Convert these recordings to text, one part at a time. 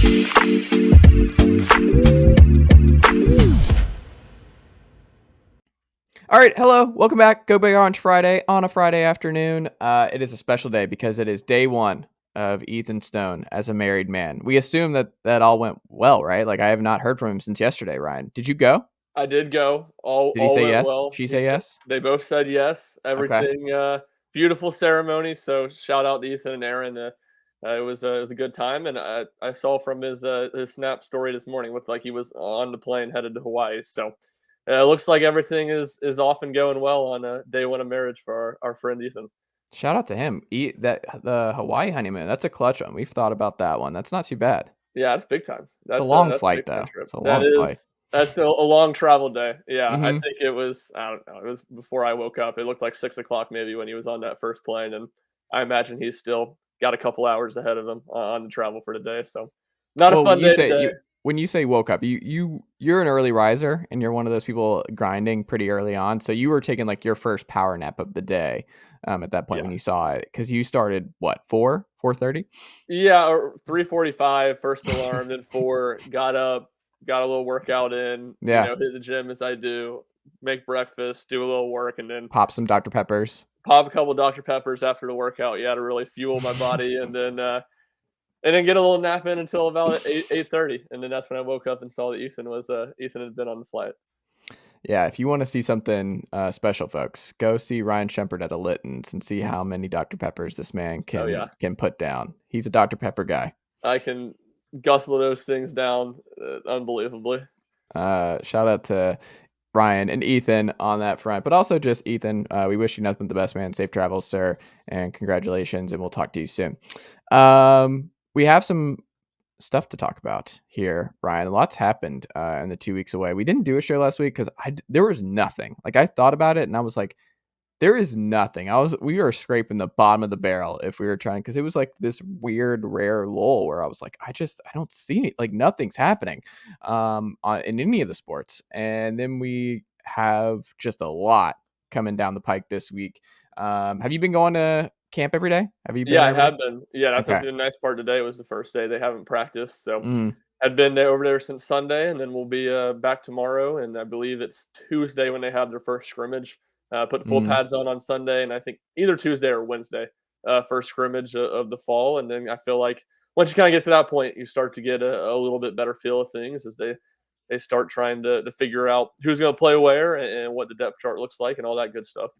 All right, hello, welcome back. Go Big Orange Friday on a Friday afternoon. It is a special day because it is day one of Ethan Stone as a married man. We assume that all went well, right? Like, I have not heard from him since yesterday, Ryan. Did you go? I did go. All Did he say went yes? well. She say yes? They both said yes. Okay. Everything beautiful ceremony. So shout out to Ethan and Aaron. It was a good time, and I saw from his snap story this morning looked like he was on the plane headed to Hawaii. So it looks like everything is off and going well on day one of marriage for our friend Ethan. Shout out to him. The Hawaii honeymoon. That's a clutch one. We've thought about that one. That's not too bad. Yeah, that's big time. It's a long That's a flight big time though. trip. It's a long flight. That's a long travel day. Yeah, I Mm-hmm. think it was. I don't know. It was before I woke up. It looked like 6 o'clock maybe when he was on that first plane, and I imagine he's still got a couple hours ahead of him on the travel for today. So, not a Well, fun day today. when you say woke up, you're an early riser and you're one of those people grinding pretty early on. So you were taking like your first power nap of the day at that point Yeah, when you saw it, because you started what 4:30. yeah. Or 3:45 first alarm, then 4. Got up, got a little workout in. Yeah, Hit the gym as I do. Make breakfast, do a little work, and then pop some Dr. Peppers. pop a couple Dr. Peppers after the workout. Yeah, to really fuel my body, and then get a little nap in until about 8:30, and then that's when I woke up and saw that Ethan had been on the flight. Yeah, if you want to see something special, folks, go see Ryan Schumpert at a Litton's and see how many Dr. Peppers this man Oh yeah, can put down. He's a Dr. Pepper guy. I can guzzle those things down unbelievably. Shout out to Ryan and Ethan on that front, but also just Ethan. We wish you nothing but the best, man. Safe travels, sir, and congratulations, and we'll talk to you soon. We have some stuff to talk about here, Ryan. A lot's happened in the 2 weeks away. We didn't do a show last week because there was nothing. Like, I thought about it and I was like, there is nothing. We were scraping the bottom of the barrel if we were trying, because it was like this weird, rare lull where I was like, I don't see any, like, nothing's happening in any of the sports. And then we have just a lot coming down the pike this week. Have you been going to camp every day? Have you been Yeah, there I every day? have been. Yeah, that's Okay. actually the nice part. Today was the first day they haven't practiced, so Mm, I'd been there over there since Sunday, and then we'll be back tomorrow, and I believe it's Tuesday when they have their first scrimmage. Put full mm. pads on Sunday, and I think either Tuesday or Wednesday, first scrimmage of the fall. And then I feel like once you kind of get to that point, you start to get a little bit better feel of things as they start trying to figure out who's going to play where and what the depth chart looks like and all that good stuff.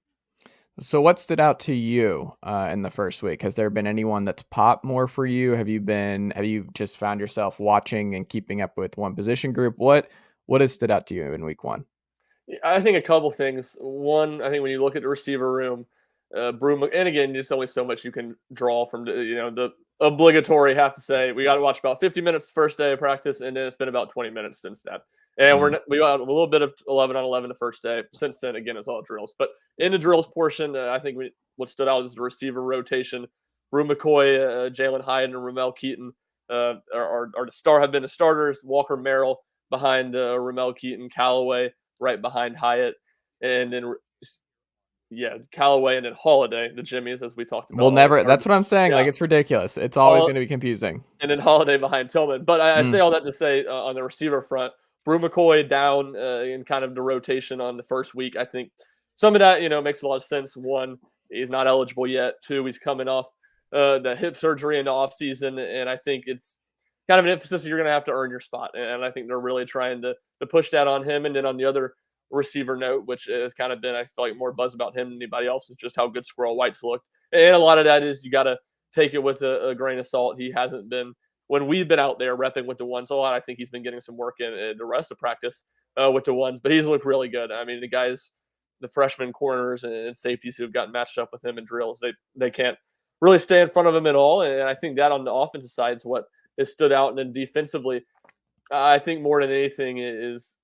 So what stood out to you in the first week? Has there been anyone that's popped more for you? Have you just found yourself watching and keeping up with one position group? What has stood out to you in week one? I think a couple things. One, I think when you look at the receiver room, Broom, and again, there's only so much you can draw from the obligatory. Have to say we got to watch about 50 minutes the first day of practice, and then it's been about 20 minutes since that. And Mm, we got a little bit of 11 on 11 the first day. Since then, again, it's all drills. But in the drills portion, I think what stood out is the receiver rotation. Broom McCoy, Jalen Hyatt, and Ramel Keaton have been the starters. Walker Merrill behind Ramel Keaton, Callaway right behind Hyatt, and then Callaway, and then Holiday, the Jimmies, as we talked about. we'll never. That's what I'm saying. Yeah, Like, it's ridiculous. It's always Hol- going to be confusing. and then Holiday behind Tillman. But I Mm, say all that to say on the receiver front, Brew McCoy down in kind of the rotation on the first week. I think some of that makes a lot of sense. One, he's not eligible yet. Two, he's coming off the hip surgery in the offseason, and I think it's kind of an emphasis that you're going to have to earn your spot. And I think they're really trying to push that on him. And then on the other receiver note, which has kind of been, I feel like, more buzz about him than anybody else, is just how good Squirrel White's looked. And a lot of that is you got to take it with a grain of salt. He hasn't been, when we've been out there repping with the ones a lot, I think he's been getting some work in the rest of practice with the ones, but he's looked really good. I mean, the freshman corners and safeties who have gotten matched up with him in drills, they can't really stay in front of him at all. And I think that on the offensive side is what has stood out. And then defensively, I think more than anything is,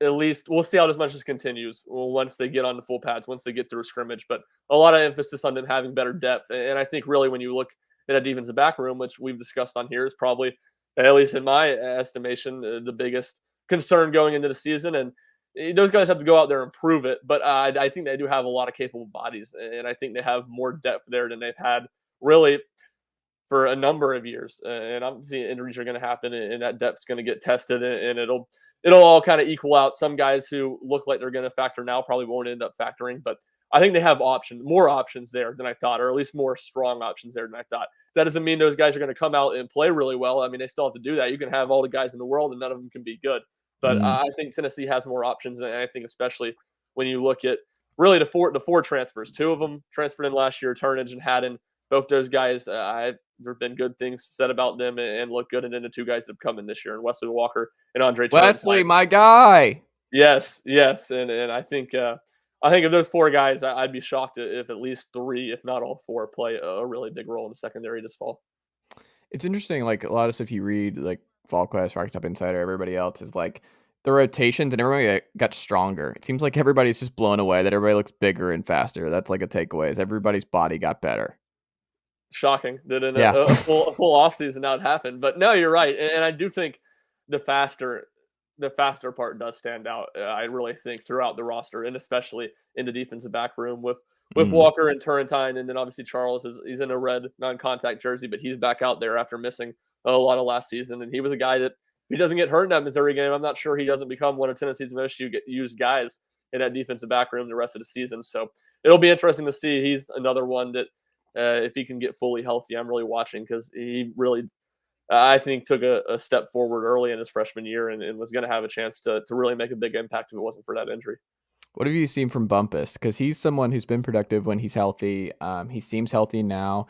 at least we'll see how as much as continues once they get on the full pads, once they get through a scrimmage. But a lot of emphasis on them having better depth. And I think really when you look at a defensive back room, which we've discussed on here, is probably, at least in my estimation, the biggest concern going into the season. And those guys have to go out there and prove it. But I think they do have a lot of capable bodies. And I think they have more depth there than they've had really for a number of years, and I'm seeing injuries are going to happen, and that depth's going to get tested, and it'll all kind of equal out. Some guys who look like they're going to factor now probably won't end up factoring, but I think they have more options there than I thought, or at least more strong options there than I thought. That doesn't mean those guys are going to come out and play really well. I mean, they still have to do that. You can have all the guys in the world, and none of them can be good. But Mm. I think Tennessee has more options, and I think especially when you look at really the four transfers, two of them transferred in last year, Turnage and Haddon. Both those guys, there have been good things said about them and look good. And then the two guys that have come in this year, and Wesley Walker and Andre Wesley, Turnpike. my guy. Yes, and I think of those four guys, I'd be shocked if at least three, if not all four, play a really big role in the secondary this fall. It's interesting, like, a lot of stuff you read, like, VolQuest, Rocket Top Insider, everybody else is, like, the rotations and everybody got stronger. It seems like everybody's just blown away that everybody looks bigger and faster. That's, like, a takeaway is everybody's body got better. Shocking that in Yeah. a full offseason now it happened. But no, you're right, and I do think the faster part does stand out. I really think throughout the roster, and especially in the defensive back room with Mhm. Walker and Turrentine, and then obviously Charles he's in a red non-contact jersey, but he's back out there after missing a lot of last season, and he was a guy that if he doesn't get hurt in that Missouri game, I'm not sure he doesn't become one of Tennessee's most used guys in that defensive back room the rest of the season. So it'll be interesting to see. He's another one that if he can get fully healthy, I'm really watching because he really I think took a step forward early in his freshman year and was going to have a chance to really make a big impact if it wasn't for that injury. What have you seen from Bumpus? Because he's someone who's been productive when he's healthy. He seems healthy now.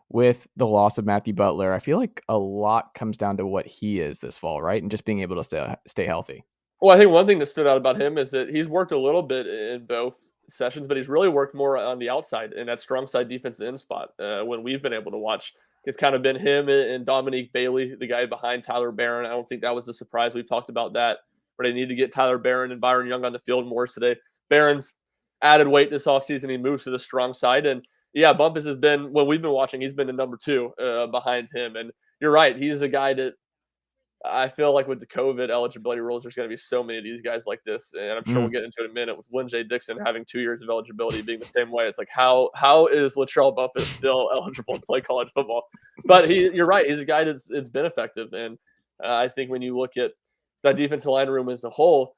With the loss of Matthew Butler, I feel like a lot comes down to what he is this fall, right? And just being able to stay healthy. Well, I think one thing that stood out about him is that he's worked a little bit in both sessions, but he's really worked more on the outside in that strong side defensive end spot. When we've been able to watch, it's kind of been him and Dominique Bailey, the guy behind Tyler Barron. I don't think that was a surprise. We've talked about that, but they need to get Tyler Barron and Byron Young on the field more today. Barron's added weight this offseason. He moves to the strong side. And yeah, Bumpus has been, when we've been watching, he's been the number two behind him. And you're right. He's a guy that I feel like with the COVID eligibility rules, there's going to be so many of these guys like this, and I'm sure we'll Mm. get into it in a minute. With Lyn-J Dixon having 2 years of eligibility being the same way, it's like how is Latrell Bumphus still eligible to play college football? But you're right, he's a guy that's it's been effective, and I think when you look at that defensive line room as a whole,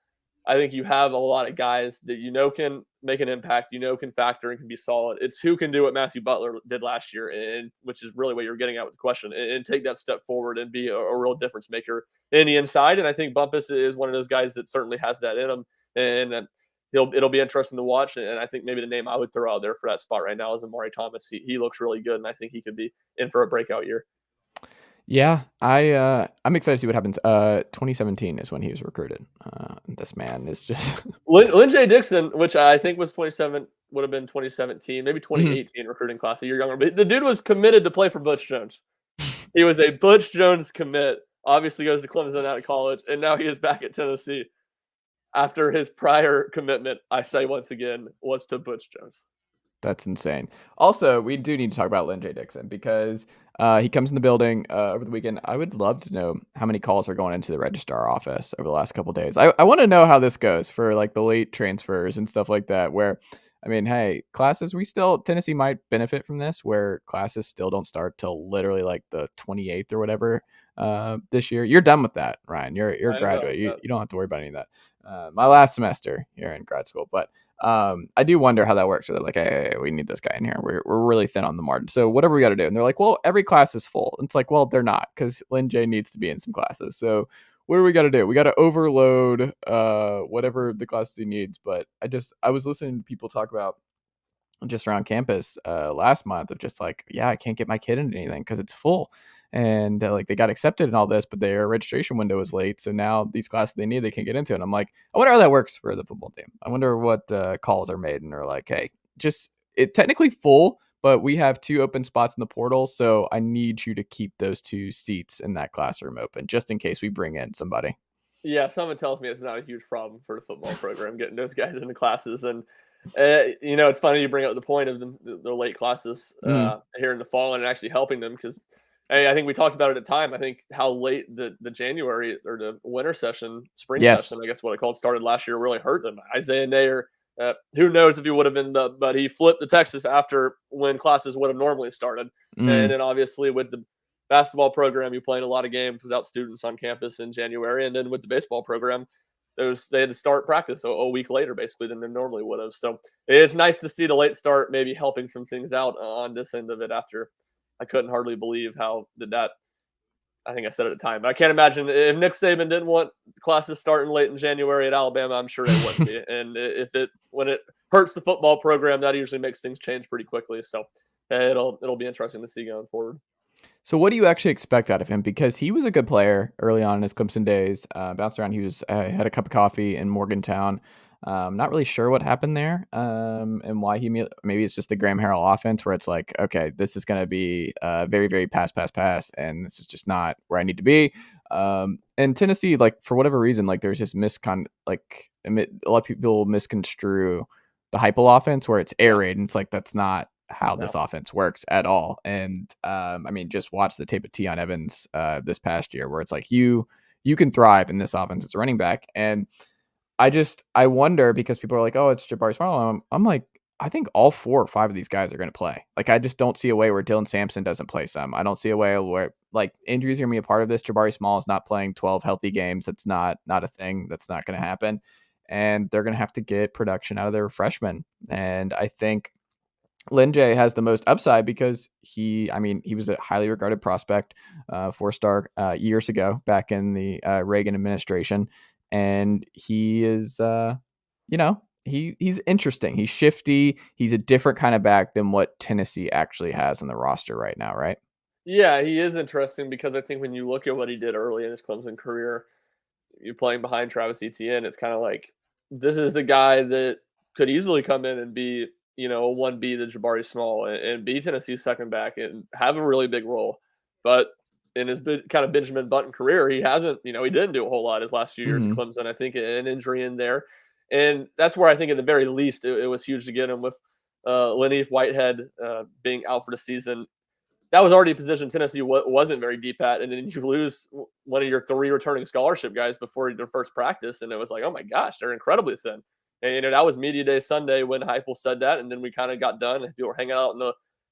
I think you have a lot of guys that can make an impact, can factor and can be solid. It's who can do what Matthew Butler did last year, and which is really what you're getting at with the question, and take that step forward and be a real difference maker in the inside. And I think Bumpus is one of those guys that certainly has that in him, and it'll be interesting to watch. And I think maybe the name I would throw out there for that spot right now is Amari Thomas. He looks really good, and I think he could be in for a breakout year. Yeah, I'm excited to see what happens. 2017 is when he was recruited. This man is just Lyn-J Dixon, which I think was 27, would have been 2017, maybe Mhm. 2018 recruiting class, a year younger. But the dude was committed to play for Butch Jones. He was a Butch Jones commit. Obviously goes to Clemson out of college, and now he is back at Tennessee after his prior commitment, I say once again, was to Butch Jones. That's insane. Also, we do need to talk about Lyn-J Dixon because he comes in the building over the weekend. I would love to know how many calls are going into the registrar office over the last couple of days. I want to know how this goes for like the late transfers and stuff like that. Where, I mean, hey, classes, Tennessee might benefit from this, where classes still don't start till literally like the 28th or whatever this year. You're done with that, Ryan. You're a I know. graduate. You don't have to worry about any of that. My last semester here in grad school, but I do wonder how that works. So they're like, hey, we need this guy in here. We're really thin on the margin. So whatever we got to do. And they're like, well, every class is full. And it's like, well, they're not because Lyn-J needs to be in some classes. So what do we got to do? We got to overload whatever the classes he needs. But I was listening to people talk about just around campus last month of just like, yeah, I can't get my kid into anything because it's full. And like they got accepted and all this, but their registration window was late. So now these classes they need, they can't get into. And I'm like, I wonder how that works for the football team. I wonder what calls are made and are like, hey, just it technically full, but we have 2 open spots in the portal. So I need you to keep those 2 seats in that classroom open just in case we bring in somebody. Yeah, someone tells me it's not a huge problem for the football program getting those guys into classes. And, it's funny you bring up the point of the late classes Mm, here in the fall and actually helping them because I think we talked about it at the time. I think how late the January or the winter session, spring yes. session, I guess what it called, started last year really hurt them. Isaiah Nayer, who knows if he would have been but he flipped to Texas after when classes would have normally started. Mm, And then obviously with basketball program, you play in a lot of games without students on campus in January, and then with the baseball program, they had to start practice a week later basically than they normally would have. So it's nice to see the late start maybe helping some things out on this end of it. After I couldn't hardly believe how did that. I think I said it at the time, but I can't imagine if Nick Saban didn't want classes starting late in January at Alabama. I'm sure they wouldn't be. And when it hurts the football program, that usually makes things change pretty quickly. So it'll be interesting to see going forward. So what do you actually expect out of him? Because he was a good player early on in his Clemson days. Bounced around. He was had a cup of coffee in Morgantown. Not really sure what happened there, and why maybe it's just the Graham Harrell offense where it's like, okay, this is going to be very, very pass, and this is just not where I need to be. And Tennessee, like for whatever reason, like there's this a lot of people misconstrue the Heupel offense where it's air raid, and it's like that's not how this offense works at all. And I mean, just watch the tape of Tion Evans this past year, where it's like you can thrive in this offense as a running back. And I wonder, because people are like, oh, it's Jabari Small. I'm like, I think all 4 or 5 of these guys are going to play. Like, I just don't see a way where Dylan Sampson doesn't play some. I don't see a way where like injuries are going to be a part of this. Jabari Small is not playing 12 healthy games. That's not a thing. That's not going to happen. And they're going to have to get production out of their freshmen. And I think Lyn-J has the most upside because he was a highly regarded prospect, 4-star years ago back in the Reagan administration. And he is, he's interesting. He's shifty. He's a different kind of back than what Tennessee actually has in the roster right now, right? Yeah, he is interesting because I think when you look at what he did early in his Clemson career, you're playing behind Travis Etienne. It's kind of like this is a guy that could easily come in and be, a 1B to Jabari Small and be Tennessee's second back and have a really big role. But in his kind of Benjamin Button career, he hasn't, he didn't do a whole lot his last few years at Mm-hmm. Clemson. I think an injury in there. And that's where I think at the very least it was huge to get him with Lenny Whitehead being out for the season. That was already a position Tennessee wasn't very deep at, and then you lose one of your 3 returning scholarship guys before their first practice, and it was like, oh my gosh, they're incredibly thin. And that was media day Sunday when Heupel said that, and then we kind of got done, and people were hanging out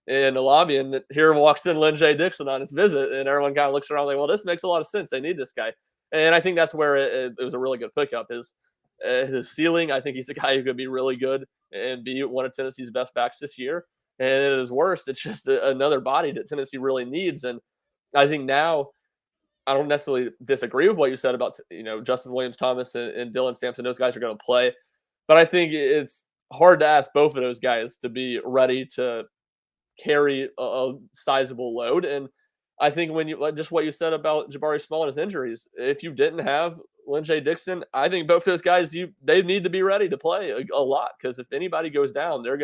in the lobby, and here walks in Lyn-J Dixon on his visit, and everyone kind of looks around like, well, this makes a lot of sense. They need this guy, and I think that's where it was a really good pickup. His ceiling, I think he's a guy who could be really good and be one of Tennessee's best backs this year. And at his worst, it's just another body that Tennessee really needs. And I think now, I don't necessarily disagree with what you said about Justin Williams-Thomas and Dylan Sampson. Those guys are going to play, but I think it's hard to ask both of those guys to be ready to carry a sizable load. And I think when you just what you said about Jabari Small and his injuries, if you didn't have Lyn-J Dixon, I think both those guys they need to be ready to play a lot, because if anybody goes down, their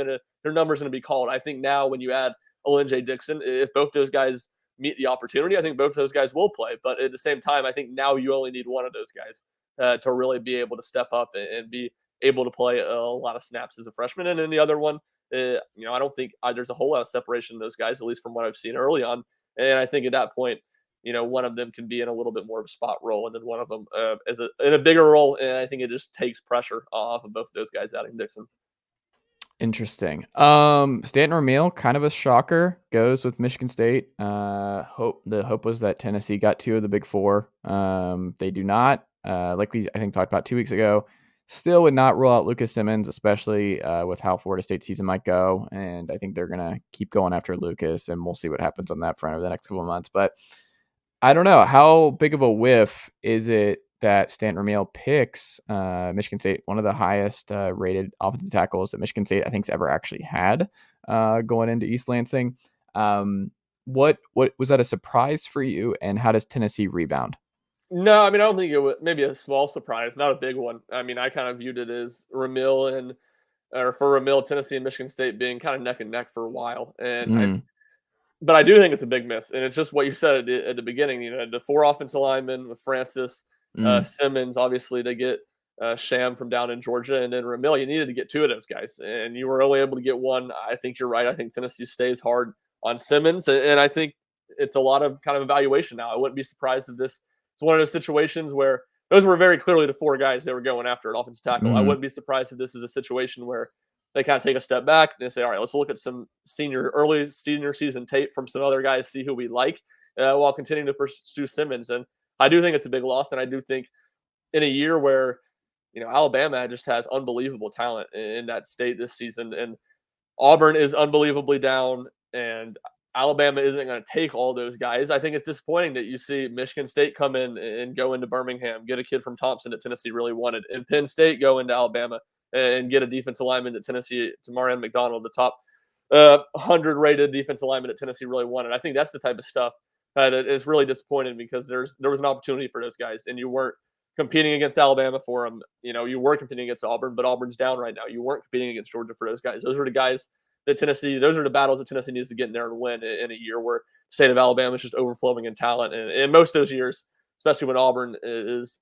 number's gonna be called. I think now when you add a Lyn-J Dixon, if both those guys meet the opportunity, I think both those guys will play. But at the same time, I think now you only need one of those guys to really be able to step up and be able to play a lot of snaps as a freshman. And then the other one, I don't think there's a whole lot of separation in those guys, at least from what I've seen early on. And I think at that point, one of them can be in a little bit more of a spot role, and then one of them is in a bigger role. And I think it just takes pressure off of both of those guys adding Dixon. Interesting. Stanton Ramil, kind of a shocker, goes with Michigan State. The hope was that Tennessee got 2 of the Big 4. They do not. Like I think talked about 2 weeks ago. Still would not rule out Lucas Simmons, especially with how Florida State season might go. And I think they're gonna keep going after Lucas, and we'll see what happens on that front over the next couple of months. But I don't know, how big of a whiff is it that Stanton Ramil picks Michigan State, one of the highest rated offensive tackles that Michigan State I think's ever actually had going into East Lansing. What was that a surprise for you, and how does Tennessee rebound? No, I mean, I don't think it was maybe a small surprise, not a big one. I mean, I kind of viewed it as for Ramil, Tennessee and Michigan State being kind of neck and neck for a while. But I do think it's a big miss, and it's just what you said at the beginning. The 4 offensive linemen with Francis, Mm. Simmons, obviously to get Sham from down in Georgia, and then Ramil. You needed to get 2 of those guys, and you were only able to get one. I think you're right. I think Tennessee stays hard on Simmons, and I think it's a lot of kind of evaluation now. I wouldn't be surprised if this is one of those situations where those were very clearly the 4 guys they were going after at offensive tackle. I Mm. wouldn't be surprised if this is a situation where they kind of take a step back and they say, all right, let's look at some early senior season tape from some other guys, see who we like. while continuing to pursue Simmons. And I do think it's a big loss, and I do think in a year where Alabama just has unbelievable talent in that state this season, and Auburn is unbelievably down, and Alabama isn't going to take all those guys. I think it's disappointing that you see Michigan State come in and go into Birmingham, get a kid from Thompson that Tennessee really wanted, and Penn State go into Alabama and get a defensive lineman that Tennessee, Tamarian McDonald, the top 100 rated defensive lineman that Tennessee really wanted. I think that's the type of stuff that is really disappointing, because there was an opportunity for those guys, and you weren't competing against Alabama for them. You were competing against Auburn, but Auburn's down right now. You weren't competing against Georgia for those guys. Those are the guys that those are the battles that Tennessee needs to get in there and win in a year where the state of Alabama is just overflowing in talent. And in most of those years, especially when Auburn is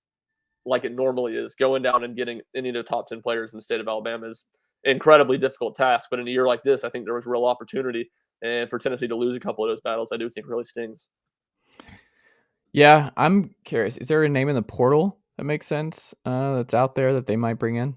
like it normally is, going down and getting any of the top 10 players in the state of Alabama is an incredibly difficult task. But in a year like this, I think there was real opportunity. And for Tennessee to lose a couple of those battles, I do think really stings. Yeah, I'm curious. Is there a name in the portal that makes sense that's out there that they might bring in?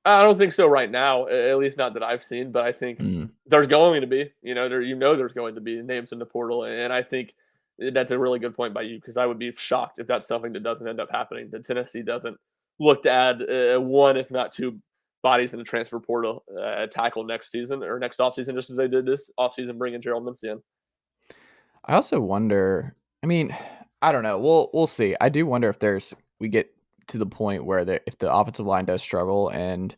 I don't think so right now, at least not that I've seen. But I think there's going to be, there's going to be names in the portal, and I think that's a really good point by you, because I would be shocked if that's something that doesn't end up happening. That Tennessee doesn't look to add one, if not two, bodies in the transfer portal tackle next season or next offseason, just as they did this offseason, bringing Gerald Mincey in. I also wonder. I mean, I don't know. We'll see. I do wonder if we get to the point where if the offensive line does struggle and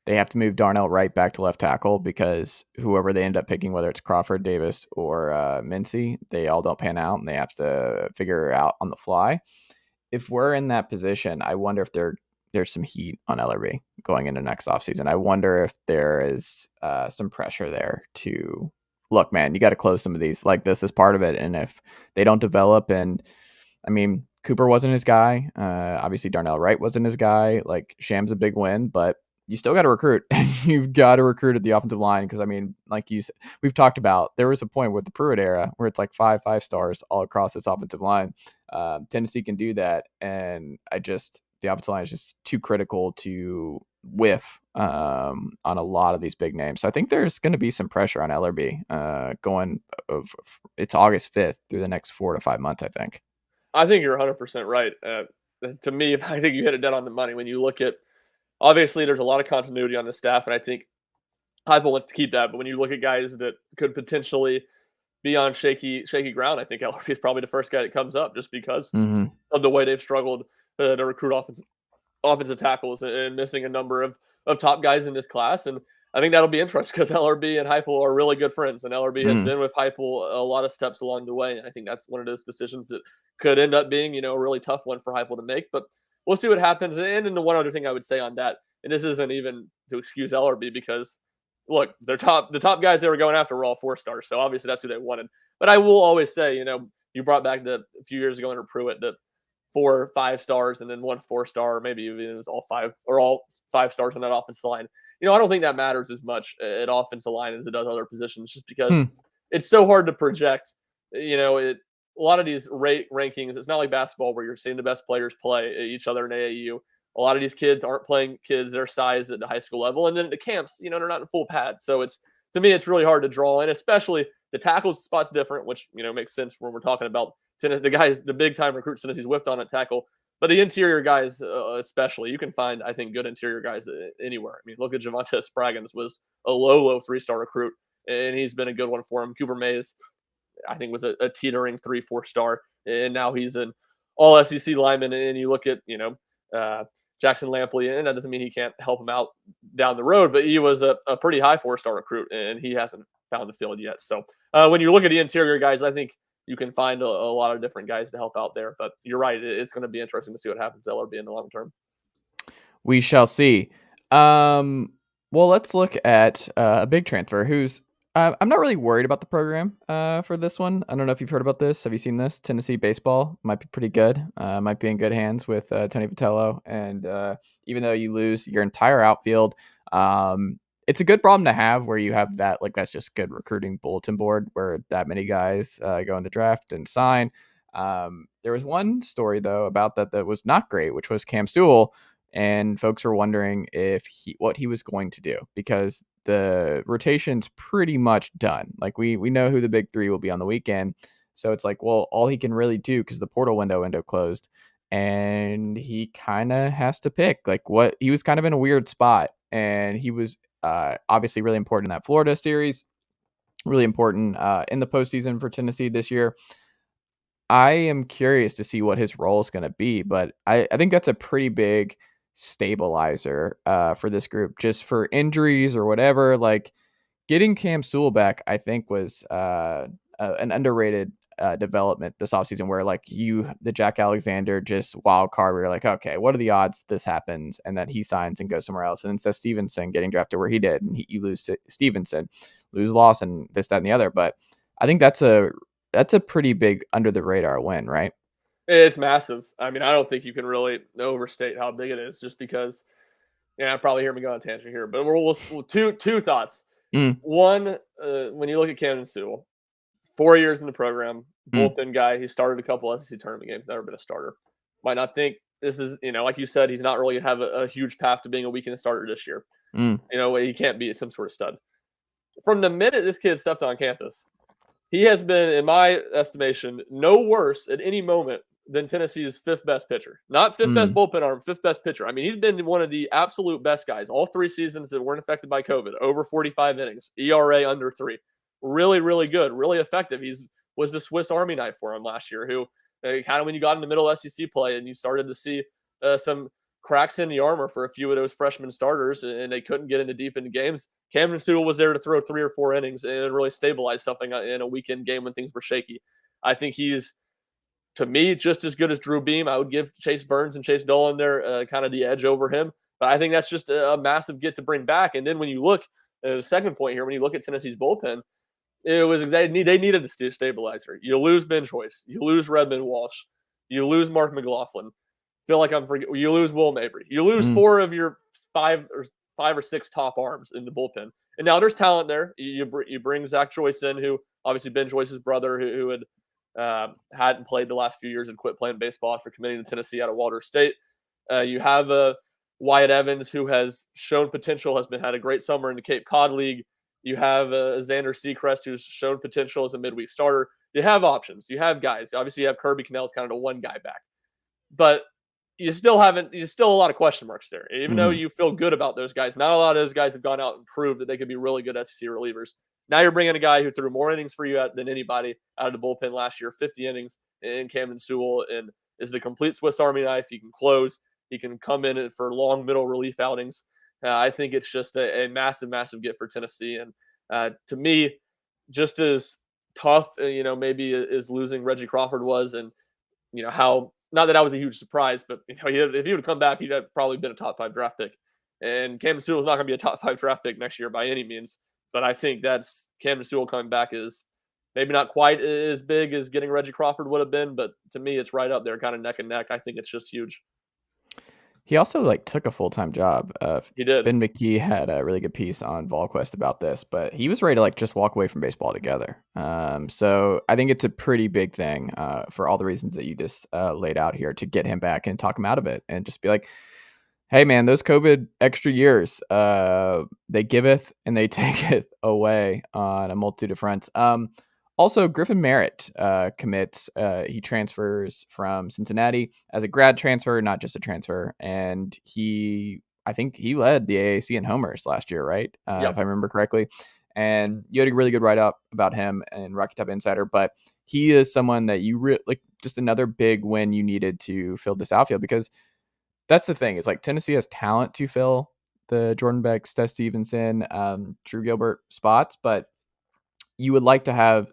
they have to move Darnell Wright back to left tackle, because whoever they end up picking, whether it's Crawford, Davis, or Mincey, they all don't pan out and they have to figure it out on the fly. If we're in that position, I wonder if there's some heat on LRB going into next offseason. I wonder if there is some pressure there to look, man, you got to close some of these. Like, this is part of it. And if they don't develop, and I mean, Cooper wasn't his guy. Obviously, Darnell Wright wasn't his guy. Like, Sham's a big win, but you still got to recruit. And you've got to recruit at the offensive line, because, I mean, like you said, we've talked about, there was a point with the Pruitt era where it's like 5 stars all across this offensive line. Tennessee can do that, and the offensive line is just too critical to whiff on a lot of these big names. So I think there's going to be some pressure on LRB it's August 5th through the next 4 to 5 months, I think. I think you're 100% right. To me, I think you hit it dead on the money. When you look at, obviously, there's a lot of continuity on the staff, and I think Heupel wants to keep that. But when you look at guys that could potentially be on shaky ground, I think LRB is probably the first guy that comes up, just because of the way they've struggled to recruit offensive tackles and missing a number of top guys in this class. And I think that'll be interesting, because LRB and Heupel are really good friends, and LRB has been with Heupel a lot of steps along the way. And I think that's one of those decisions that could end up being, a really tough one for Heupel to make. But we'll see what happens. And then the one other thing I would say on that, and this isn't even to excuse LRB, because look, the top guys they were going after were all 4 stars, so obviously that's who they wanted. But I will always say, you brought back a few years ago under Pruitt, that 4 5 stars and then 1 4-star, or maybe even it was all 5 stars on that offensive line. I don't think that matters as much at offensive line as it does other positions, just because it's so hard to project. A lot of these rankings, it's not like basketball where you're seeing the best players play each other in AAU. A lot of these kids aren't playing kids their size at the high school level. And then at the camps, they're not in full pads. So to me, it's really hard to draw in, especially the tackles spot's different, which, makes sense when we're talking about the guys, the big time recruits Tennessee's whiffed on at tackle. But the interior guys, especially, you can find, I think, good interior guys anywhere. I mean, look at Javonte Spraggins, was a low 3-star recruit, and he's been a good one for him. Cooper Mays, I think, was a teetering 3-4 star, and now he's an all SEC lineman. And you look at, Jackson Lampley, and that doesn't mean he can't help him out down the road, but he was a pretty high 4-star recruit, and he hasn't found the field yet. So when you look at the interior guys, I think you can find a lot of different guys to help out there. But you're right, it's going to be interesting to see what happens to LRB in the long term. We shall see. Well, let's look at a big transfer who's I'm not really worried about the program for this one. I don't know if you've heard about this. Have you seen this? Tennessee baseball might be pretty good. Might be in good hands with Tony Vitello. And even though you lose your entire outfield, it's a good problem to have where you have that. Like, that's just good recruiting bulletin board where that many guys go in the draft and sign. There was one story, though, about that was not great, which was Cam Sewell. And folks were wondering what he was going to do, because the rotation's pretty much done. Like, we know who the big 3 will be on the weekend. So it's like, well, all he can really do, because the portal window closed, and he kind of has to pick like what he was kind of in a weird spot, and he was obviously really important in that Florida series, really important in the postseason for Tennessee this year. I am curious to see what his role is going to be, but I think that's a pretty big stabilizer for this group, just for injuries or whatever. Like getting Cam Sewell back, I think was an underrated development this offseason, where like the Jack Alexander just wild card, where you're like, okay, what are the odds this happens and that he signs and goes somewhere else? And then Seth Stevenson getting drafted where he did, and you lose Stevenson, lose Lawson, this, that, and the other. But I think that's a pretty big under the radar win, right? It's massive. I mean, I don't think you can really overstate how big it is, just because. Yeah, probably hear me go on a tangent here, but we'll two thoughts. Mm, One, when you look at Camden Sewell, 4 years in the program, mm, bullpen guy. He started a couple SEC tournament games, never been a starter. Might not think this is, like you said, he's not really going to have a huge path to being a weekend starter this year. mm, He can't be some sort of stud. From the minute this kid stepped on campus, he has been, in my estimation, no worse at any moment than Tennessee's fifth best pitcher. Not fifth best mm, bullpen arm, fifth best pitcher. I mean, he's been one of the absolute best guys all 3 seasons that weren't affected by COVID. Over 45 innings, ERA under 3. Really, really good, really effective. Was the Swiss Army knife for him last year, who kind of when you got in the middle SEC play and you started to see some cracks in the armor for a few of those freshman starters, and they couldn't get into deep into games. Camden Sewell was there to throw 3 or 4 innings and really stabilize something in a weekend game when things were shaky. I think he's, to me, just as good as Drew Beam. I would give Chase Burns and Chase Dolan there kind of the edge over him. But I think that's just a massive get to bring back. And then when you look, the second point here, when you look at Tennessee's bullpen, it was exactly they needed a stabilizer. You lose Ben Choice, you lose Redmond Walsh, you lose Mark McLaughlin. Feel like I'm forgetting. You lose Will Mabry. You lose mm, 4 of your five or 6 top arms in the bullpen. And now there's talent there. You bring Zach Joyce in, who obviously Ben Joyce's brother, who had hadn't played the last few years and quit playing baseball after committing to Tennessee out of Walter State. You have Wyatt Evans, who has shown potential, had a great summer in the Cape Cod League. You have Xander Seacrest, who's shown potential as a midweek starter. You have options. You have guys. Obviously, you have Kirby Cannell's kind of the one guy back. But you still haven't. There's still a lot of question marks there. Even though mm. you feel good about those guys, not a lot of those guys have gone out and proved that they could be really good SEC relievers. Now you're bringing a guy who threw more innings for you than anybody out of the bullpen last year, 50 innings in Camden Sewell, and is the complete Swiss Army knife. He can close. He can come in for long middle relief outings. I think it's just a massive, massive get for Tennessee. And to me, just as tough, maybe as losing Reggie Crawford was, and how, not that that was a huge surprise, but if he would have come back, he'd have probably been a top 5 draft pick. And Camden Sewell is not going to be a top 5 draft pick next year by any means. But I think that's Camden Sewell coming back is maybe not quite as big as getting Reggie Crawford would have been, but to me, it's right up there, kind of neck and neck. I think it's just huge. He also like took a full-time job. He did. Ben McKee had a really good piece on VolQuest about this, but he was ready to like just walk away from baseball together. So I think it's a pretty big thing for all the reasons that you just laid out here, to get him back and talk him out of it and just be like, hey man, those COVID extra years, they giveth and they taketh away on a multitude of fronts. Also, Griffin Merritt commits. He transfers from Cincinnati as a grad transfer, not just a transfer. And I think he led the AAC in homers last year, right? If Yep. I remember correctly. And you had a really good write-up about him in Rocky Top Insider. But he is someone that you like, just another big win you needed to fill this outfield, because that's the thing. It's like Tennessee has talent to fill the Jordan Beck, Steph Stevenson, Drew Gilbert spots, but you would like to have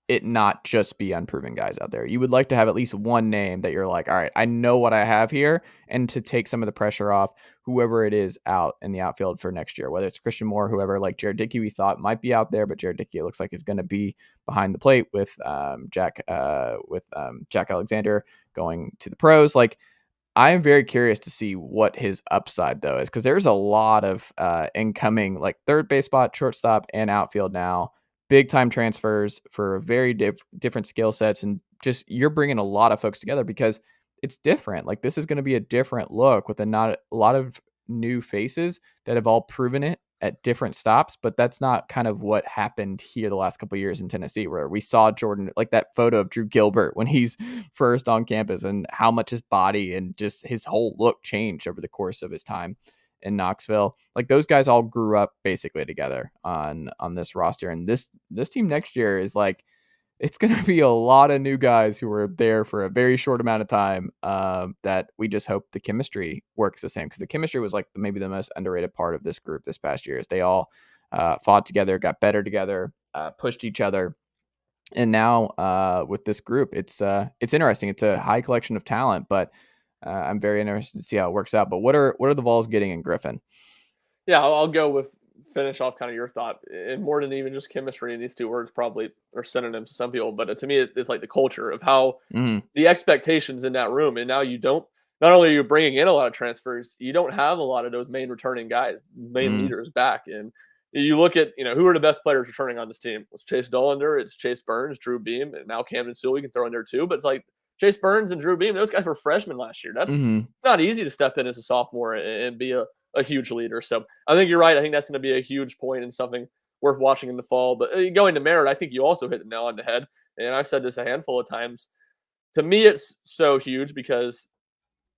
it not just be unproven guys out there. You would like to have at least one name that you're like, all right, I know what I have here, and to take some of the pressure off whoever it is out in the outfield for next year, whether it's Christian Moore, whoever, like Jared Dickey, we thought might be out there, but Jared Dickey, it looks like is going to be behind the plate with Jack Alexander going to the pros. Like, I am very curious to see what his upside though is, because there's a lot of incoming like third base spot, shortstop, and outfield now. Big time transfers for very different skill sets, and just you're bringing a lot of folks together because it's different. Like this is going to be a different look with not a lot of new faces that have all proven it at different stops, but that's not kind of what happened here the last couple of years in Tennessee, where we saw Jordan, like that photo of Drew Gilbert when he's first on campus, and how much his body and just his whole look changed over the course of his time in Knoxville. Like those guys all grew up basically together on this roster, and this team next year is like, it's going to be a lot of new guys who were there for a very short amount of time, that we just hope the chemistry works the same, because the chemistry was like maybe the most underrated part of this group this past year, is they all fought together, got better together, pushed each other. And now with this group, it's interesting. It's a high collection of talent, but I'm very interested to see how it works out. But what are the Vols getting in Griffin? Yeah, I'll go with finish off kind of your thought. And more than even just chemistry, and these two words probably are synonyms to some people, but to me, it's like the culture of how Mm, the expectations in that room. And now you don't, not only are you bringing in a lot of transfers, you don't have a lot of those main returning guys, main mm, leaders back. And you look at, who are the best players returning on this team? It's Chase Dollander, it's Chase Burns, Drew Beam, and now Camden Sewell you can throw in there too. But it's like Chase Burns and Drew Beam, those guys were freshmen last year. mm, It's not easy to step in as a sophomore and be a huge leader. So I think you're right. I think that's going to be a huge point and something worth watching in the fall. But going to Merritt, I think you also hit the nail on the head. And I've said this a handful of times. To me, it's so huge because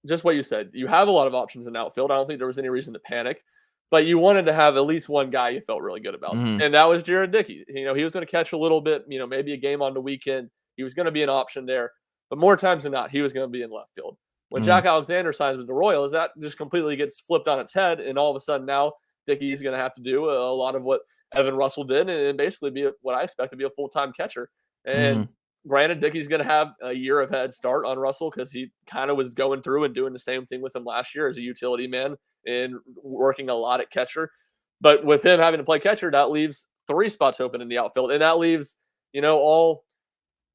just what you said, you have a lot of options in outfield. I don't think there was any reason to panic, but you wanted to have at least one guy you felt really good about. mm, And that was Jared Dickey. He was going to catch a little bit, maybe a game on the weekend. He was going to be an option there, but more times than not, he was going to be in left field. When mm, Jack Alexander signs with the Royals, that just completely gets flipped on its head. And all of a sudden now Dickey's going to have to do a lot of what Evan Russell did and basically be what I expect to be a full-time catcher. And mm, granted, Dickey's going to have a year of head start on Russell because he kind of was going through and doing the same thing with him last year as a utility man and working a lot at catcher. But with him having to play catcher, that leaves 3 spots open in the outfield. And that leaves, all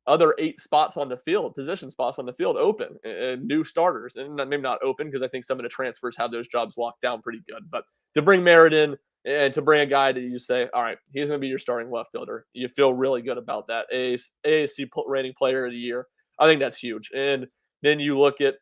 other 8 spots on the field, position spots on the field open, and new starters. And maybe not open because I think some of the transfers have those jobs locked down pretty good. But to bring Merritt in and to bring a guy that you say, all right, he's going to be your starting left fielder, you feel really good about that. AAC rating player of the year. I think that's huge. And then you look at,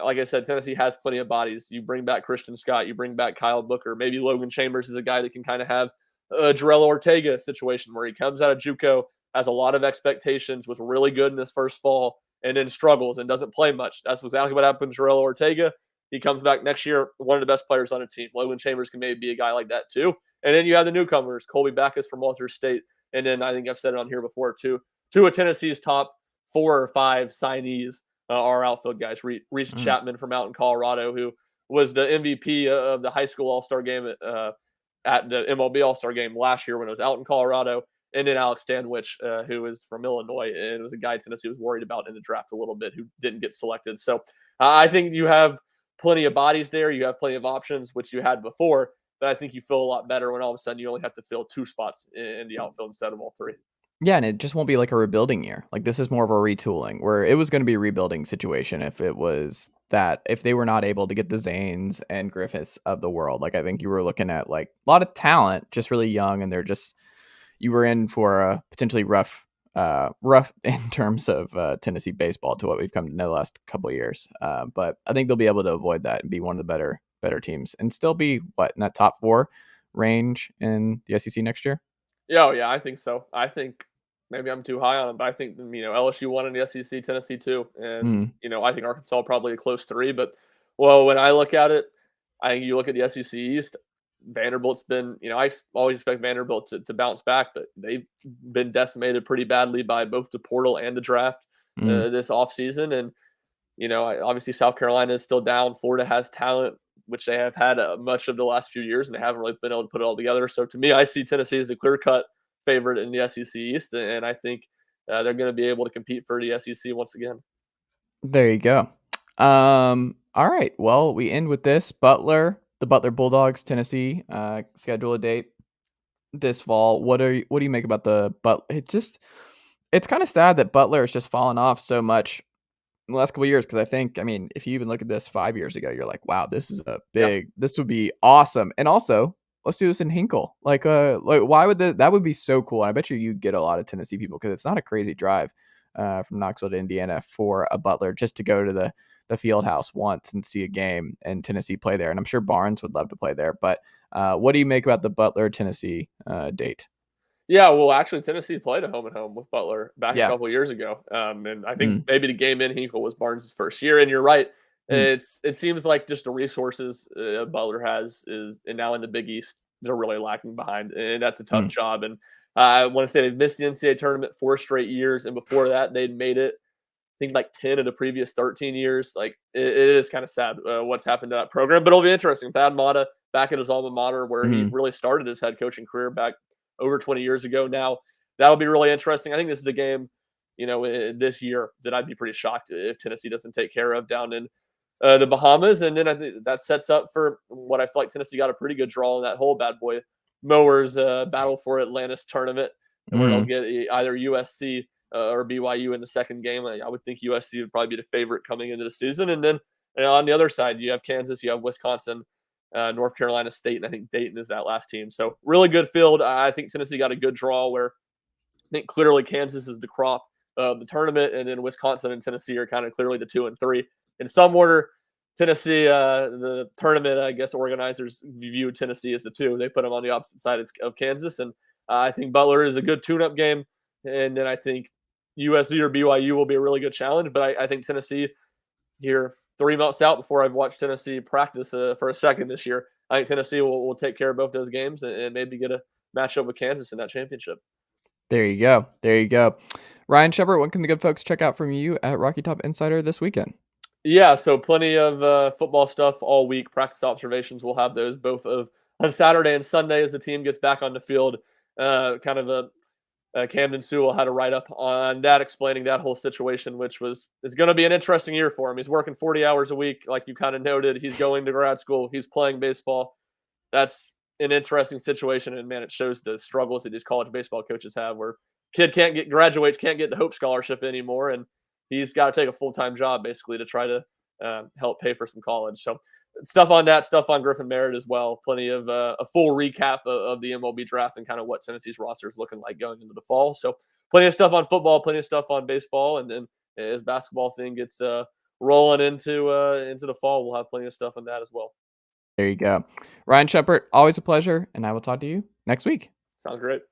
like I said, Tennessee has plenty of bodies. You bring back Christian Scott, you bring back Kyle Booker. Maybe Logan Chambers is a guy that can kind of have a Jarrell Ortega situation where he comes out of JUCO, has a lot of expectations, was really good in his first fall, and then struggles and doesn't play much. That's exactly what happened to Jarrell Ortega. He comes back next year, one of the best players on the team. Logan Chambers can maybe be a guy like that too. And then you have the newcomers, Colby Backus from Walters State. And then I think I've said it on here before too. 2 of Tennessee's top 4 or 5 signees are outfield guys. Reese mm. Chapman from out in Colorado, who was the MVP of the high school All-Star game at the MLB All-Star game last year when it was out in Colorado. And then Alex Stanwich, who is from Illinois, and was a guy Tennessee was worried about in the draft a little bit, who didn't get selected. So I think you have plenty of bodies there. You have plenty of options, which you had before. But I think you feel a lot better when all of a sudden you only have to fill 2 spots in the outfield instead of all 3. Yeah, and it just won't be like a rebuilding year. Like this is more of a retooling, where it was going to be a rebuilding situation if they were not able to get the Zanes and Griffiths of the world. Like I think you were looking at like a lot of talent, just really young, and you were in for a potentially rough in terms of Tennessee baseball to what we've come to know the last couple of years. But I think they'll be able to avoid that and be one of the better teams and still be in that top 4 range in the SEC next year. Yeah, oh, yeah, I think so. I think maybe I'm too high on them, but I think LSU won in the SEC, Tennessee too, and Mm, I think Arkansas probably a close 3. But well, when I look at it, I think you look at the SEC East. Vanderbilt's been, I always expect Vanderbilt to bounce back, but they've been decimated pretty badly by both the portal and the draft mm. this offseason. And, obviously South Carolina is still down. Florida has talent, which they have had much of the last few years, and they haven't really been able to put it all together. So to me, I see Tennessee as a clear-cut favorite in the SEC East, and I think they're going to be able to compete for the SEC once again. There you go. All right. Well, we end with this. The Butler Bulldogs, Tennessee, schedule a date this fall. What do you make about it's kind of sad that Butler has just fallen off so much in the last couple of years, because I mean, if you even look at this 5 years ago, you're like, wow, Yeah. this would be awesome. And also, let's do this in Hinkle. Like why would that would be so cool. And I bet you get a lot of Tennessee people, because it's not a crazy drive from Knoxville to Indiana for a Butler just to go to the field house once and see a game and Tennessee play there. And I'm sure Barnes would love to play there. But what do you make about the Butler Tennessee date? Yeah, well, actually, Tennessee played a home and home with Butler back a Yeah. couple years ago, and I think Mm, maybe the game in Hinkle was Barnes' first year. And you're right, mm, it seems like just the resources Butler has is, and now in the Big East, they're really lacking behind, and that's a tough mm, job. And I want to say they've missed the NCAA tournament 4 straight years, and before that, they'd made it. I think like 10 of the previous 13 years. Like it is kind of sad what's happened to that program, but it'll be interesting. Thad Matta back at his alma mater, where he mm. really started his head coaching career back over 20 years ago now. That'll be really interesting. I think this is the game, this year that I'd be pretty shocked if Tennessee doesn't take care of down in the Bahamas. And then I think that sets up for what I feel like Tennessee got a pretty good draw in that whole bad boy mowers battle for Atlantis tournament, where they'll Mm. get either USC or BYU in the second game. I would think USC would probably be the favorite coming into the season. And then on the other side, you have Kansas, you have Wisconsin, North Carolina State, and I think Dayton is that last team. So really good field. I think Tennessee got a good draw where I think clearly Kansas is the crop of the tournament, and then Wisconsin and Tennessee are kind of clearly the 2 and 3 in some order. Tennessee, the tournament, I guess organizers view Tennessee as the 2. They put them on the opposite side of Kansas, and I think Butler is a good tune-up game, and then I think USC or BYU will be a really good challenge. But I think Tennessee here 3 months out before I've watched Tennessee practice for a second this year. I think Tennessee will take care of both those games and maybe get a matchup with Kansas in that championship. There you go. There you go. Ryan Schumpert, what can the good folks check out from you at Rocky Top Insider this weekend? Yeah, so plenty of football stuff all week. Practice observations. We'll have those both on Saturday and Sunday as the team gets back on the field. Kind of Camden Sewell had a write up on that, explaining that whole situation, which it's going to be an interesting year for him. He's working 40 hours a week, like you kind of noted. He's going to grad school. He's playing baseball. That's an interesting situation, and man, it shows the struggles that these college baseball coaches have, where kid graduates, can't get the Hope Scholarship anymore, and he's got to take a full-time job basically to try to help pay for some college. So stuff on that, stuff on Griffin Merritt as well. Plenty of a full recap of the MLB draft and kind of what Tennessee's roster is looking like going into the fall. So plenty of stuff on football, plenty of stuff on baseball, and then as basketball thing gets rolling into the fall, we'll have plenty of stuff on that as well. There you go. Ryan Schumpert, always a pleasure, and I will talk to you next week. Sounds great.